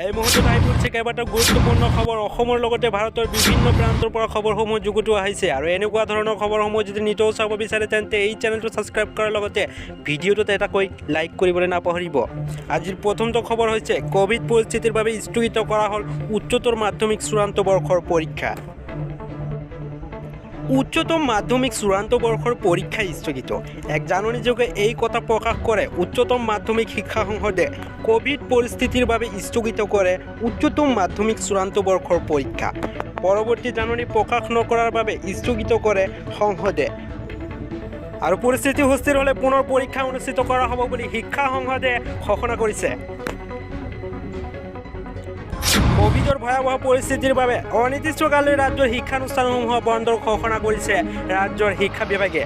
এই মুহূৰ্তত আহি পৰিছে কেইবাটাও গুৰুত্বপূৰ্ণ খবৰ অসমৰ লগতে ভাৰতৰ বিভিন্ন প্ৰান্তৰ পৰা খবৰসমূহ যুগুতোৱা হৈছে আৰু এনেকুৱা ধৰণৰ খবৰসমূহ যদি নিতৌ চাব বিচাৰে তেন্তে এই চেনেলটো ছাবস্ক্ৰাইব কৰাৰ লগতে ভিডিঅ'টোত এটাকৈ লাইক কৰিবলৈ নাপাহৰিব। আজিৰ প্ৰথমটো খবৰ হৈছে কোভিড পৰিস্থিতিৰ বাবে স্থগিত কৰা হ'ল উচ্চতৰ মাধ্যমিক চূড়ান্ত বৰ্ষৰ পৰীক্ষা। উচ্চতম মাধ্যমিক চূড়ান্ত বৰ্ষৰ পৰীক্ষা স্থগিত। এক জাননীযোগে এই কথা প্ৰকাশ কৰে উচ্চতম মাধ্যমিক শিক্ষা সংসদে কোভিড পৰিস্থিতিৰ বাবে স্থগিত কৰে উচ্চতম মাধ্যমিক চূড়ান্ত বৰ্ষৰ পৰীক্ষা। পৰৱৰ্তী জাননী প্ৰকাশ নকৰাৰ বাবে স্থগিত কৰে সংসদে আৰু পৰিস্থিতি সুস্থিৰ হ'লে পুনৰ পৰীক্ষা অনুষ্ঠিত কৰা হ'ব বুলি শিক্ষা সংসদে ঘোষণা কৰিছে। কোভিডৰ ভয়াৱহ পৰিস্থিতিৰ বাবে অনিৰ্দিষ্টকাললৈ ৰাজ্যৰ শিক্ষানুষ্ঠানসমূহ বন্ধৰ ঘোষণা কৰিছে ৰাজ্যৰ শিক্ষা বিভাগে।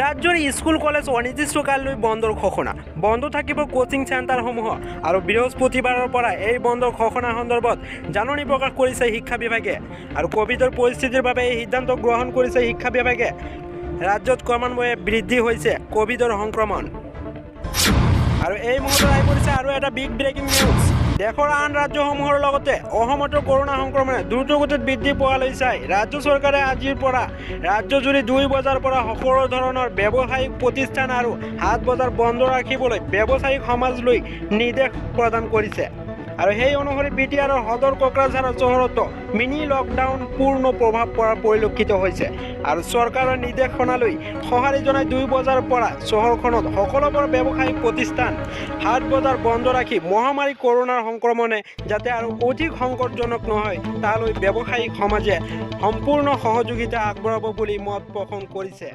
ৰাজ্যৰ স্কুল কলেজ অনিৰ্দিষ্টকাললৈ বন্ধৰ ঘোষণা। বন্ধ থাকিব কোচিং চেণ্টাৰসমূহ আৰু বৃহস্পতিবাৰৰ পৰা এই বন্ধৰ ঘোষণা সন্দৰ্ভত জাননী প্ৰকাশ কৰিছে শিক্ষা বিভাগে আৰু কোভিডৰ পৰিস্থিতিৰ বাবে এই সিদ্ধান্ত গ্ৰহণ কৰিছে শিক্ষা বিভাগে। ৰাজ্যত ক্ৰমান্বয়ে বৃদ্ধি হৈছে কোভিডৰ সংক্ৰমণ আৰু এই মুহূৰ্তত আহি পৰিছে আৰু এটা বিগ ব্ৰেকিং নিউজ। দেশৰ আন ৰাজ্যসমূহৰ লগতে অসমতো কৰোনা সংক্ৰমণে দ্ৰুতগতিত বৃদ্ধি পোৱালৈ চাই ৰাজ্য চৰকাৰে আজিৰ পৰা ৰাজ্যজুৰি 2 বজাৰ পৰা সকলো ধৰণৰ ব্যৱসায়িক প্ৰতিষ্ঠান আৰু 7 বজাৰ বন্ধ ৰাখিবলৈ ব্যৱসায়িক সমাজলৈ নিৰ্দেশ প্ৰদান কৰিছে আৰু সেই অনুসৰি বিটিআৰৰ সদৰ কোকৰাঝাৰ চহৰতো মিনি লকডাউন পূৰ্ণ প্ৰভাৱ পৰা পৰিলক্ষিত হৈছে আৰু চৰকাৰৰ নিৰ্দেশনালৈ সঁহাৰি জনাই 2 বজাৰ পৰা চহৰখনত সকলোবোৰ ব্যৱসায়িক প্ৰতিষ্ঠান 7 বজাৰ বন্ধ ৰাখি মহামাৰী কৰোনাৰ সংক্ৰমণে যাতে আৰু অধিক সংকটজনক নহয় তালৈ ব্যৱসায়িক সমাজে সম্পূৰ্ণ সহযোগিতা আগবঢ়াব বুলি মত পোষণ কৰিছে।